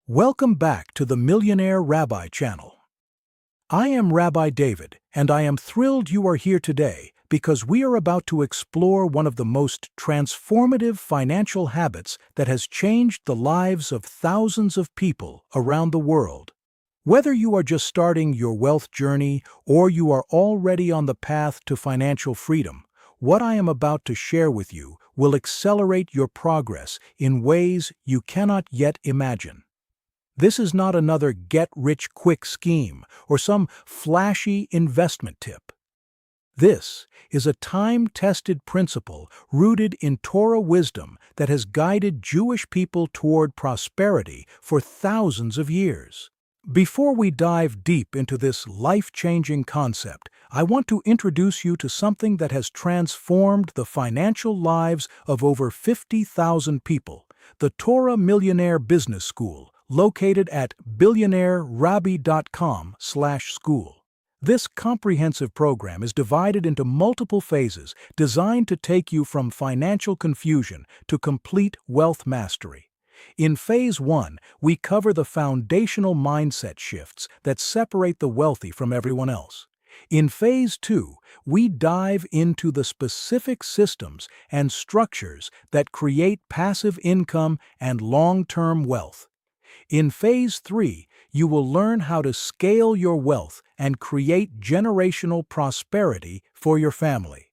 Welcome back to the Millionaire Rabbi channel. I am Rabbi David, and I am thrilled you are here today because we are about to explore one of the most transformative financial habits that has changed the lives of thousands of people around the world. Whether you are just starting your wealth journey or you are already on the path to financial freedom, what I am about to share with you will accelerate your progress in ways you cannot yet imagine. This is not another get-rich-quick scheme or some flashy investment tip. This is a time-tested principle rooted in Torah wisdom that has guided Jewish people toward prosperity for thousands of years. Before we dive deep into this life-changing concept, I want to introduce you to something that has transformed the financial lives of over 50,000 people, the Torah Millionaire Business School, located at billionaireRabbi.com/school. This comprehensive program is divided into multiple phases designed to take you from financial confusion to complete wealth mastery. In Phase 1, we cover the foundational mindset shifts that separate the wealthy from everyone else. In Phase 2, we dive into the specific systems and structures that create passive income and long-term wealth. In Phase 3, you will learn how to scale your wealth and create generational prosperity for your family.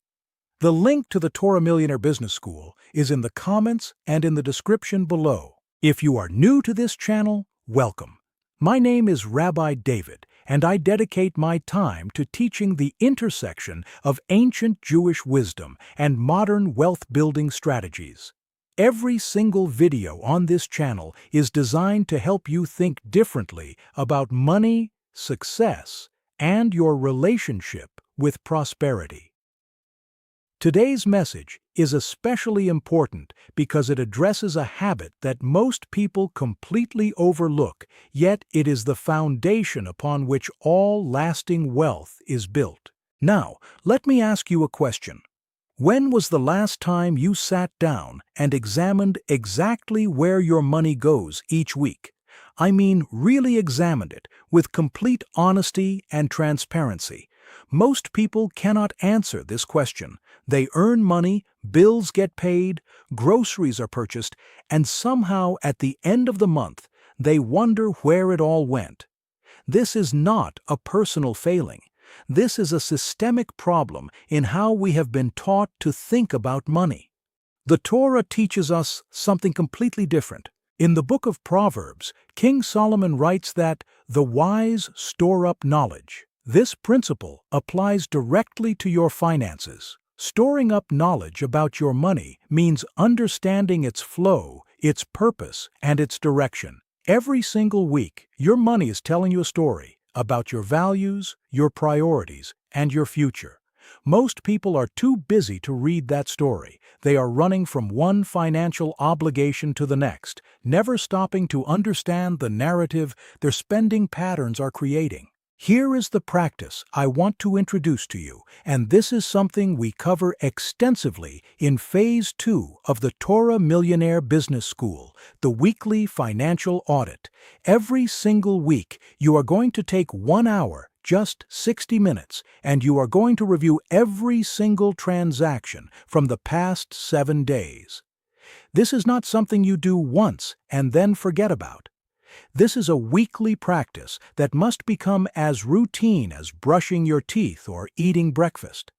The link to the Torah Millionaire Business School is in the comments and in the description below. If you are new to this channel, welcome. My name is Rabbi David, and I dedicate my time to teaching the intersection of ancient Jewish wisdom and modern wealth-building strategies. Every single video on this channel is designed to help you think differently about money, success, and your relationship with prosperity. Today's message is especially important because it addresses a habit that most people completely overlook, yet it is the foundation upon which all lasting wealth is built. Now, let me ask you a question. When was the last time you sat down and examined exactly where your money goes each week? I mean, really examined it with complete honesty and transparency. Most people cannot answer this question. They earn money, bills get paid, groceries are purchased, and somehow at the end of the month, they wonder where it all went. This is not a personal failing. This is a systemic problem in how we have been taught to think about money. The Torah teaches us something completely different. In the book of Proverbs, King Solomon writes that the wise store up knowledge. This principle applies directly to your finances. Storing up knowledge about your money means understanding its flow, its purpose, and its direction. Every single week, your money is telling you a story about your values, your priorities, and your future. Most people are too busy to read that story. They are running from one financial obligation to the next, never stopping to understand the narrative their spending patterns are creating. Here is the practice I want to introduce to you, and this is something we cover extensively in Phase 2 of the Torah Millionaire Business School, the weekly financial audit. Every single week, you are going to take 1 hour, just 60 minutes, and you are going to review every single transaction from the past 7 days. This is not something you do once and then forget about. This is a weekly practice that must become as routine as brushing your teeth or eating breakfast.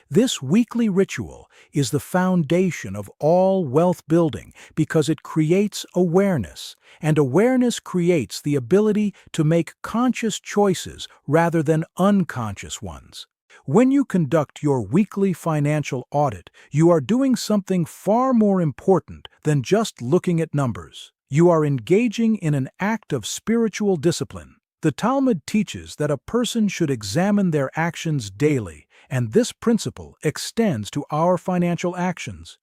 This weekly ritual is the foundation of all wealth building because it creates awareness, and awareness creates the ability to make conscious choices rather than unconscious ones. When you conduct your weekly financial audit, you are doing something far more important than just looking at numbers. You are engaging in an act of spiritual discipline. The Talmud teaches that a person should examine their actions daily, and this principle extends to our financial actions.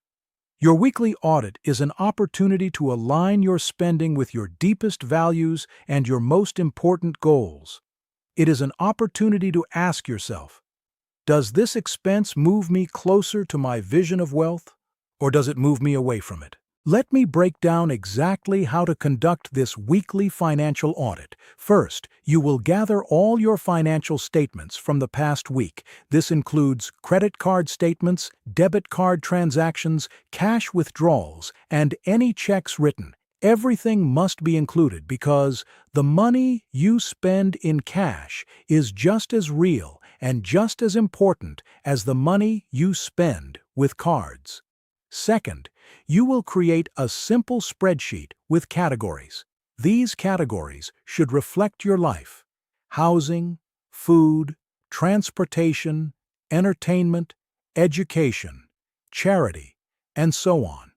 Your weekly audit is an opportunity to align your spending with your deepest values and your most important goals. It is an opportunity to ask yourself, does this expense move me closer to my vision of wealth, or does it move me away from it? Let me break down exactly how to conduct this weekly financial audit. First, you will gather all your financial statements from the past week. This includes credit card statements, debit card transactions, cash withdrawals, and any checks written. Everything must be included because the money you spend in cash is just as real and just as important as the money you spend with cards. Second, you will create a simple spreadsheet with categories. These categories should reflect your life: housing, food, transportation, entertainment, education, charity, and so on.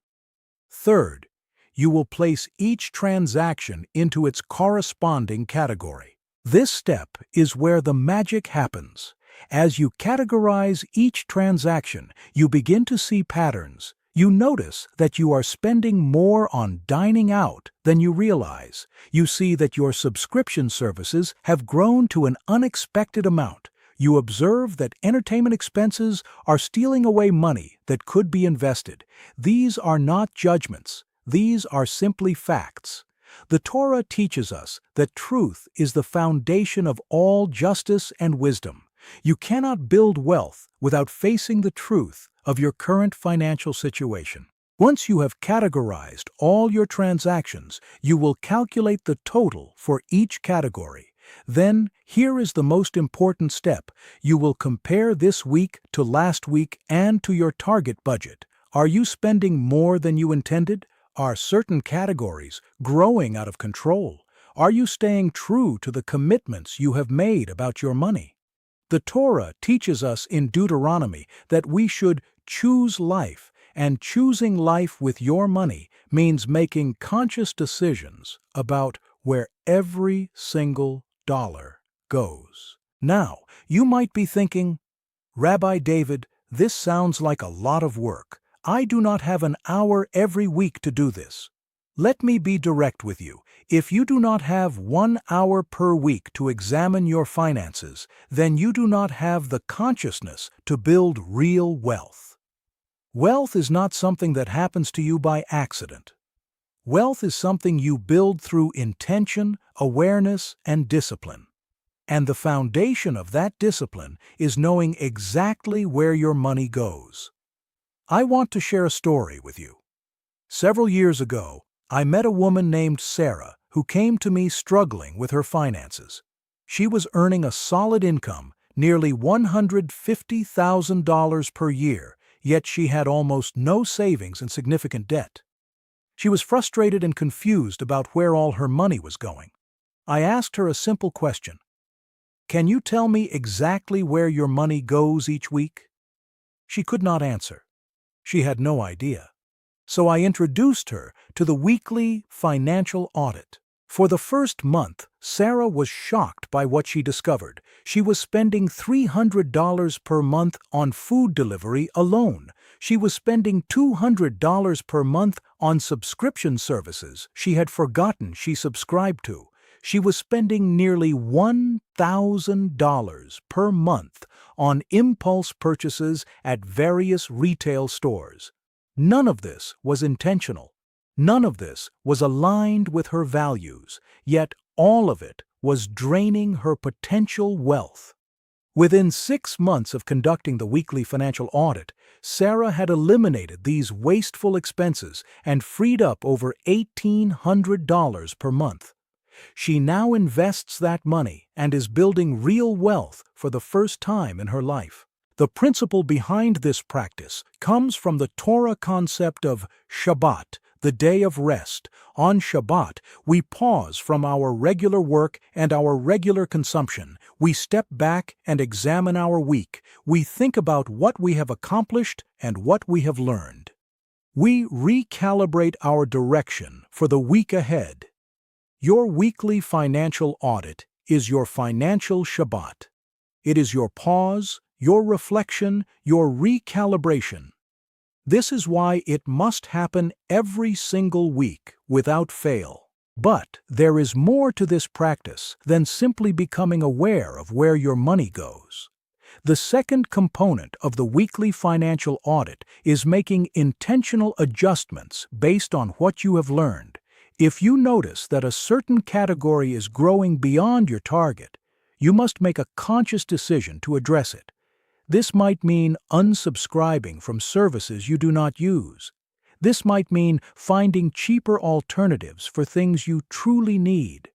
Third, you will place each transaction into its corresponding category. This step is where the magic happens. As you categorize each transaction, you begin to see patterns. You notice that you are spending more on dining out than you realize. You see that your subscription services have grown to an unexpected amount. You observe that entertainment expenses are stealing away money that could be invested. These are not judgments. These are simply facts. The Torah teaches us that truth is the foundation of all justice and wisdom. You cannot build wealth without facing the truth of your current financial situation. Once you have categorized all your transactions, you will calculate the total for each category. Then, here is the most important step. You will compare this week to last week and to your target budget. Are you spending more than you intended? Are certain categories growing out of control? Are you staying true to the commitments you have made about your money? The Torah teaches us in Deuteronomy that we should choose life, and choosing life with your money means making conscious decisions about where every single dollar goes. Now, you might be thinking, Rabbi David, this sounds like a lot of work. I do not have an hour every week to do this. Let me be direct with you. If you do not have 1 hour per week to examine your finances, then you do not have the consciousness to build real wealth. Wealth is not something that happens to you by accident. Wealth is something you build through intention, awareness, and discipline. And the foundation of that discipline is knowing exactly where your money goes. I want to share a story with you. Several years ago, I met a woman named Sarah who came to me struggling with her finances. She was earning a solid income, nearly $150,000 per year, yet she had almost no savings and significant debt. She was frustrated and confused about where all her money was going. I asked her a simple question. Can you tell me exactly where your money goes each week? She could not answer. She had no idea. So I introduced her to the weekly financial audit. For the first month, Sarah was shocked by what she discovered. She was spending $300 per month on food delivery alone. She was spending $200 per month on subscription services she had forgotten she subscribed to. She was spending nearly $1,000 per month on impulse purchases at various retail stores. None of this was intentional. None of this was aligned with her values, yet all of it was draining her potential wealth. Within 6 months of conducting the weekly financial audit, Sarah had eliminated these wasteful expenses and freed up over $1,800 per month. She now invests that money and is building real wealth for the first time in her life. The principle behind this practice comes from the Torah concept of Shabbat, the day of rest. On Shabbat, we pause from our regular work and our regular consumption. We step back and examine our week. We think about what we have accomplished and what we have learned. We recalibrate our direction for the week ahead. Your weekly financial audit is your financial Shabbat. It is your pause, your reflection, your recalibration. This is why it must happen every single week without fail. But there is more to this practice than simply becoming aware of where your money goes. The second component of the weekly financial audit is making intentional adjustments based on what you have learned. If you notice that a certain category is growing beyond your target, you must make a conscious decision to address it. This might mean unsubscribing from services you do not use. This might mean finding cheaper alternatives for things you truly need.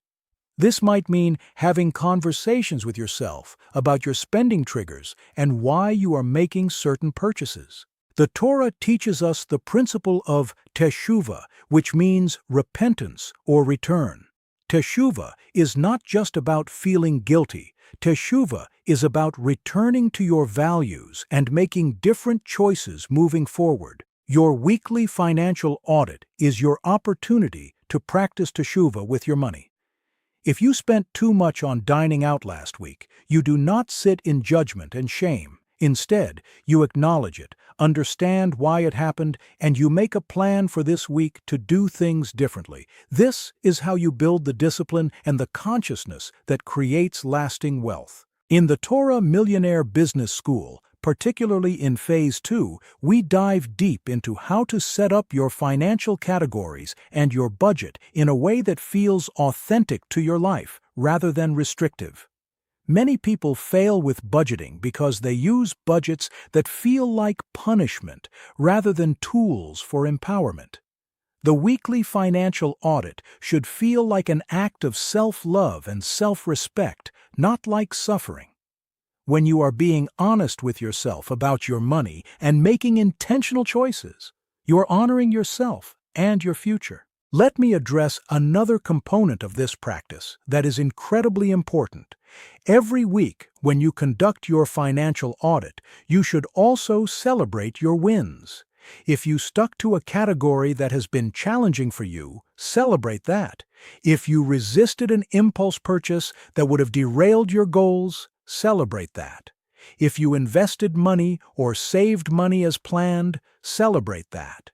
This might mean having conversations with yourself about your spending triggers and why you are making certain purchases. The Torah teaches us the principle of teshuvah, which means repentance or return. Teshuvah is not just about feeling guilty. Teshuvah is about returning to your values and making different choices moving forward. Your weekly financial audit is your opportunity to practice teshuvah with your money. If you spent too much on dining out last week, you do not sit in judgment and shame. Instead, you acknowledge it, understand why it happened, and you make a plan for this week to do things differently. This is how you build the discipline and the consciousness that creates lasting wealth. In the Torah Millionaire Business School, particularly in Phase 2, we dive deep into how to set up your financial categories and your budget in a way that feels authentic to your life rather than restrictive. Many people fail with budgeting because they use budgets that feel like punishment rather than tools for empowerment. The weekly financial audit should feel like an act of self-love and self-respect, not like suffering. When you are being honest with yourself about your money and making intentional choices, you are honoring yourself and your future. Let me address another component of this practice that is incredibly important. Every week, when you conduct your financial audit, you should also celebrate your wins. If you stuck to a category that has been challenging for you, celebrate that. If you resisted an impulse purchase that would have derailed your goals, celebrate that. If you invested money or saved money as planned, celebrate that.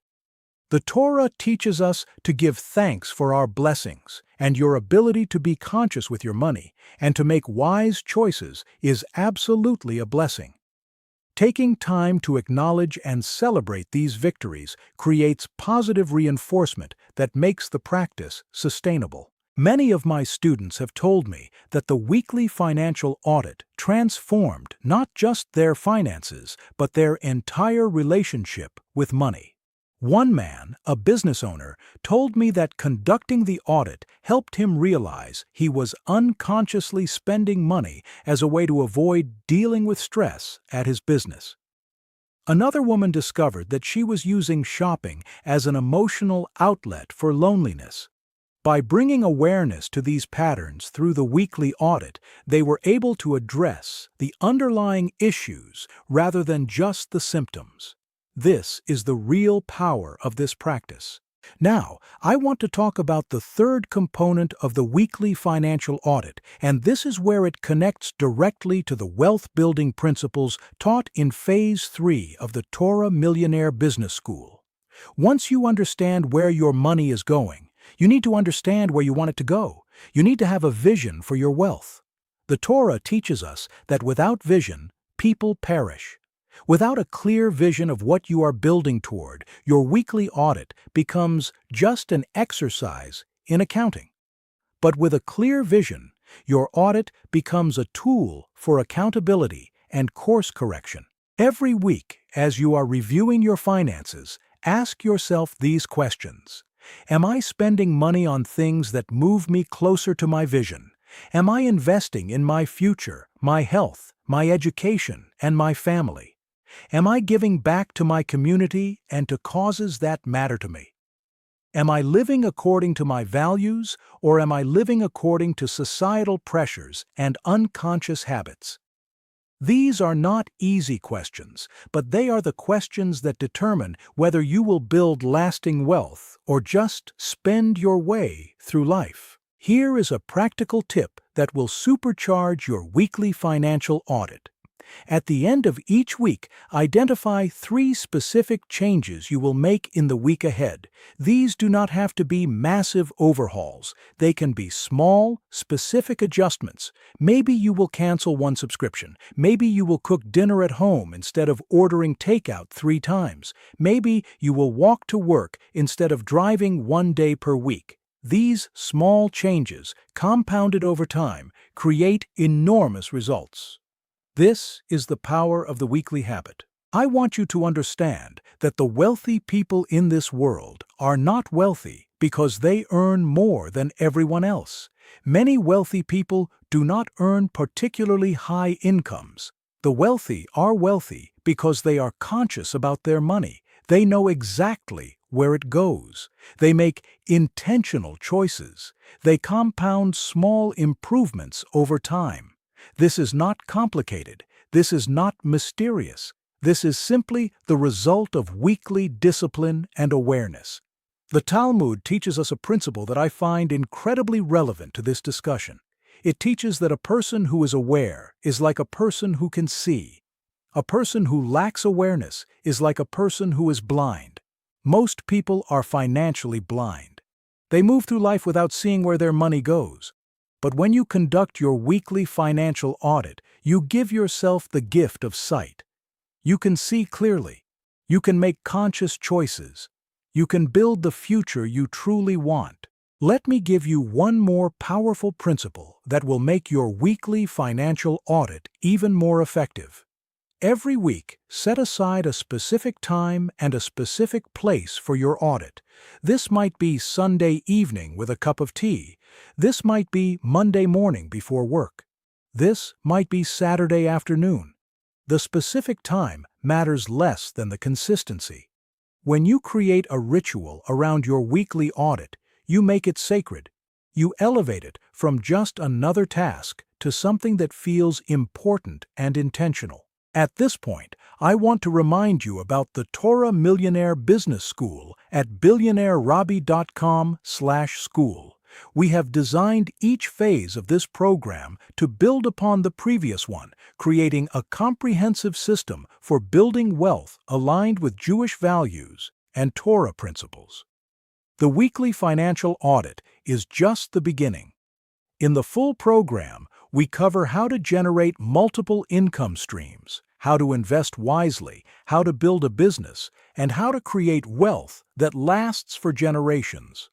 The Torah teaches us to give thanks for our blessings, and your ability to be conscious with your money and to make wise choices is absolutely a blessing. Taking time to acknowledge and celebrate these victories creates positive reinforcement that makes the practice sustainable. Many of my students have told me that the weekly financial audit transformed not just their finances, but their entire relationship with money. One man, a business owner, told me that conducting the audit helped him realize he was unconsciously spending money as a way to avoid dealing with stress at his business. Another woman discovered that she was using shopping as an emotional outlet for loneliness. By bringing awareness to these patterns through the weekly audit, they were able to address the underlying issues rather than just the symptoms. This is the real power of this practice. Now, I want to talk about the third component of the weekly financial audit, and this is where it connects directly to the wealth-building principles taught in Phase 3 of the Torah Millionaire Business School. Once you understand where your money is going, you need to understand where you want it to go. You need to have a vision for your wealth. The Torah teaches us that without vision, people perish. Without a clear vision of what you are building toward, your weekly audit becomes just an exercise in accounting. But with a clear vision, your audit becomes a tool for accountability and course correction. Every week, as you are reviewing your finances, ask yourself these questions. Am I spending money on things that move me closer to my vision? Am I investing in my future, my health, my education, and my family? Am I giving back to my community and to causes that matter to me? Am I living according to my values, or am I living according to societal pressures and unconscious habits? These are not easy questions, but they are the questions that determine whether you will build lasting wealth or just spend your way through life. Here is a practical tip that will supercharge your weekly financial audit. At the end of each week, identify 3 specific changes you will make in the week ahead. These do not have to be massive overhauls. They can be small, specific adjustments. Maybe you will cancel one subscription. Maybe you will cook dinner at home instead of ordering takeout 3 times. Maybe you will walk to work instead of driving 1 day per week. These small changes, compounded over time, create enormous results. This is the power of the weekly habit. I want you to understand that the wealthy people in this world are not wealthy because they earn more than everyone else. Many wealthy people do not earn particularly high incomes. The wealthy are wealthy because they are conscious about their money. They know exactly where it goes. They make intentional choices. They compound small improvements over time. This is not complicated. This is not mysterious. This is simply the result of weekly discipline and awareness. The Talmud teaches us a principle that I find incredibly relevant to this discussion. It teaches that a person who is aware is like a person who can see. A person who lacks awareness is like a person who is blind. Most people are financially blind. They move through life without seeing where their money goes. But when you conduct your weekly financial audit, you give yourself the gift of sight. You can see clearly. You can make conscious choices. You can build the future you truly want. Let me give you one more powerful principle that will make your weekly financial audit even more effective. Every week, set aside a specific time and a specific place for your audit. This might be Sunday evening with a cup of tea. This might be Monday morning before work. This might be Saturday afternoon. The specific time matters less than the consistency. When you create a ritual around your weekly audit, you make it sacred. You elevate it from just another task to something that feels important and intentional. At this point, I want to remind you about the Torah Millionaire Business School at billionaireRabbi.com/school. We have designed each phase of this program to build upon the previous one, creating a comprehensive system for building wealth aligned with Jewish values and Torah principles. The weekly financial audit is just the beginning. In the full program, we cover how to generate multiple income streams, how to invest wisely, how to build a business, and how to create wealth that lasts for generations.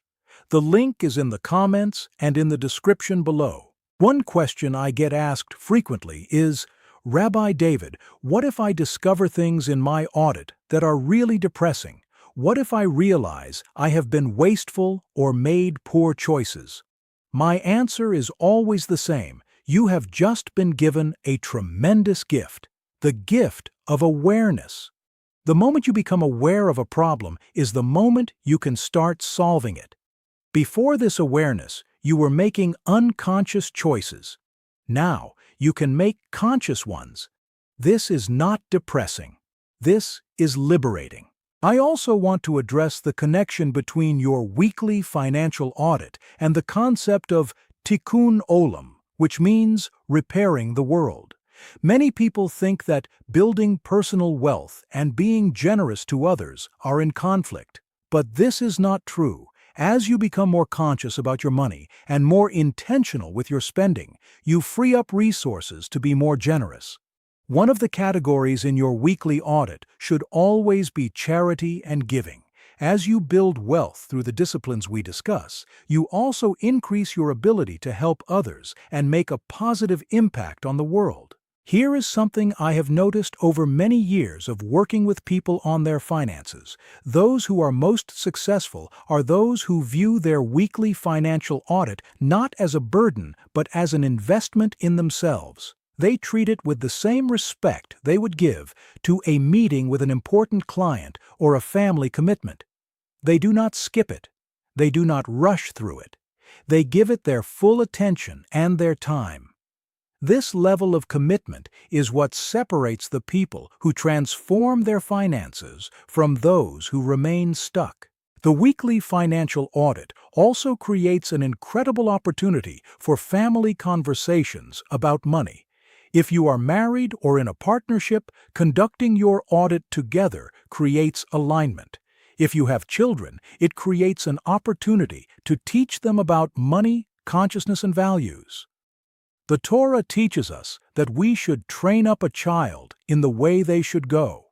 The link is in the comments and in the description below. One question I get asked frequently is, Rabbi David, what if I discover things in my audit that are really depressing? What if I realize I have been wasteful or made poor choices? My answer is always the same. You have just been given a tremendous gift, the gift of awareness. The moment you become aware of a problem is the moment you can start solving it. Before this awareness, you were making unconscious choices. Now, you can make conscious ones. This is not depressing. This is liberating. I also want to address the connection between your weekly financial audit and the concept of tikkun olam, which means repairing the world. Many people think that building personal wealth and being generous to others are in conflict. But this is not true. As you become more conscious about your money and more intentional with your spending, you free up resources to be more generous. One of the categories in your weekly audit should always be charity and giving. As you build wealth through the disciplines we discuss, you also increase your ability to help others and make a positive impact on the world. Here is something I have noticed over many years of working with people on their finances. Those who are most successful are those who view their weekly financial audit not as a burden, but as an investment in themselves. They treat it with the same respect they would give to a meeting with an important client or a family commitment. They do not skip it. They do not rush through it. They give it their full attention and their time. This level of commitment is what separates the people who transform their finances from those who remain stuck. The weekly financial audit also creates an incredible opportunity for family conversations about money. If you are married or in a partnership, conducting your audit together creates alignment. If you have children, it creates an opportunity to teach them about money, consciousness, and values. The Torah teaches us that we should train up a child in the way they should go.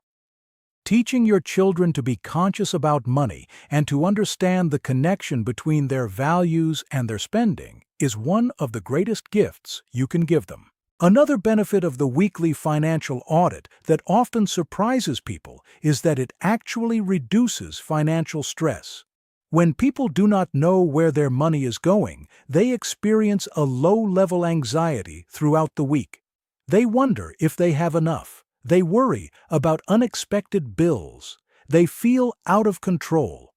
Teaching your children to be conscious about money and to understand the connection between their values and their spending is one of the greatest gifts you can give them. Another benefit of the weekly financial audit that often surprises people is that it actually reduces financial stress. When people do not know where their money is going, they experience a low-level anxiety throughout the week. They wonder if they have enough. They worry about unexpected bills. They feel out of control.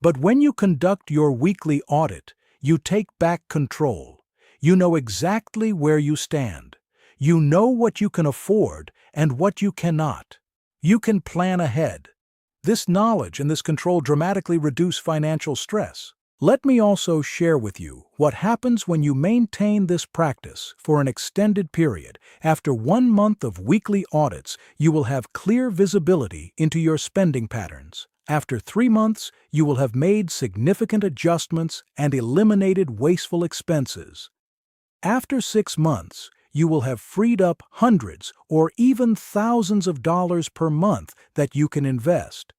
But when you conduct your weekly audit, you take back control. You know exactly where you stand. You know what you can afford and what you cannot. You can plan ahead. This knowledge and this control dramatically reduce financial stress. Let me also share with you what happens when you maintain this practice for an extended period. After 1 month of weekly audits, you will have clear visibility into your spending patterns. After 3 months, you will have made significant adjustments and eliminated wasteful expenses. After 6 months, you will have freed up hundreds or even thousands of dollars per month that you can invest.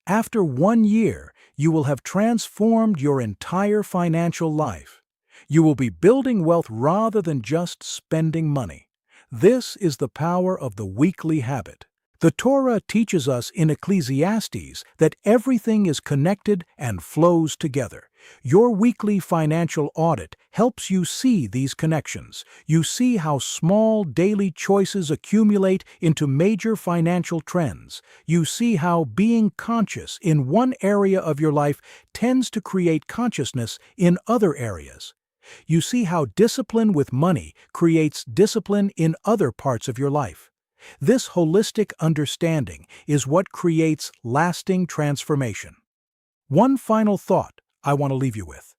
After 1 year, you will have transformed your entire financial life. You will be building wealth rather than just spending money. This is the power of the weekly habit. The Torah teaches us in Ecclesiastes that everything is connected and flows together. Your weekly financial audit helps you see these connections. You see how small daily choices accumulate into major financial trends. You see how being conscious in one area of your life tends to create consciousness in other areas. You see how discipline with money creates discipline in other parts of your life. This holistic understanding is what creates lasting transformation. One final thought I want to leave you with.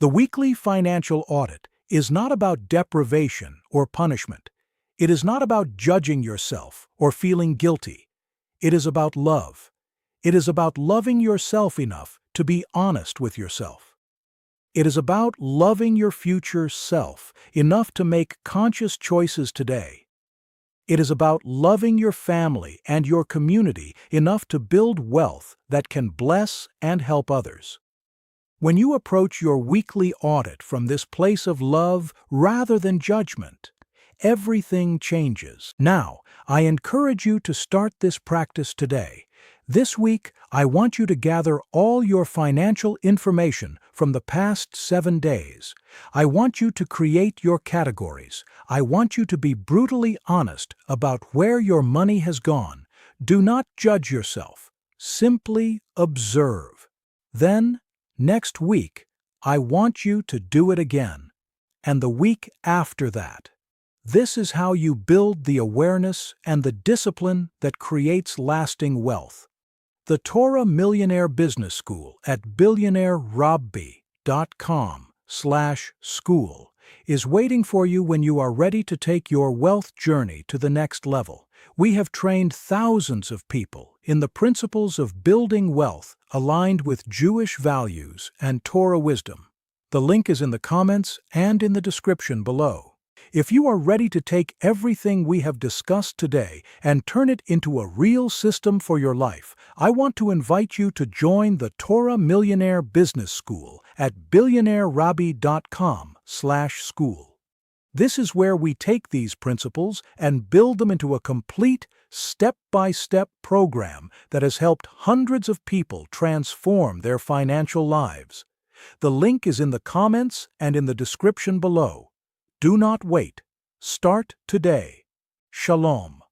The weekly financial audit is not about deprivation or punishment. It is not about judging yourself or feeling guilty. It is about love. It is about loving yourself enough to be honest with yourself. It is about loving your future self enough to make conscious choices today. It is about loving your family and your community enough to build wealth that can bless and help others. When you approach your weekly audit from this place of love rather than judgment, everything changes. Now, I encourage you to start this practice today. This week, I want you to gather all your financial information from the past 7 days. I want you to create your categories. I want you to be brutally honest about where your money has gone. Do not judge yourself. Simply observe. Then, next week, I want you to do it again. And the week after that. This is how you build the awareness and the discipline that creates lasting wealth. The Torah Millionaire Business School at billionaireRabbi.com/school is waiting for you when you are ready to take your wealth journey to the next level. We have trained thousands of people in the principles of building wealth aligned with Jewish values and Torah wisdom. The link is in the comments and in the description below. If you are ready to take everything we have discussed today and turn it into a real system for your life, I want to invite you to join the Torah Millionaire Business School at billionaireRabbi.com/school. This is where we take these principles and build them into a complete, step-by-step program that has helped hundreds of people transform their financial lives. The link is in the comments and in the description below. Do not wait. Start today. Shalom.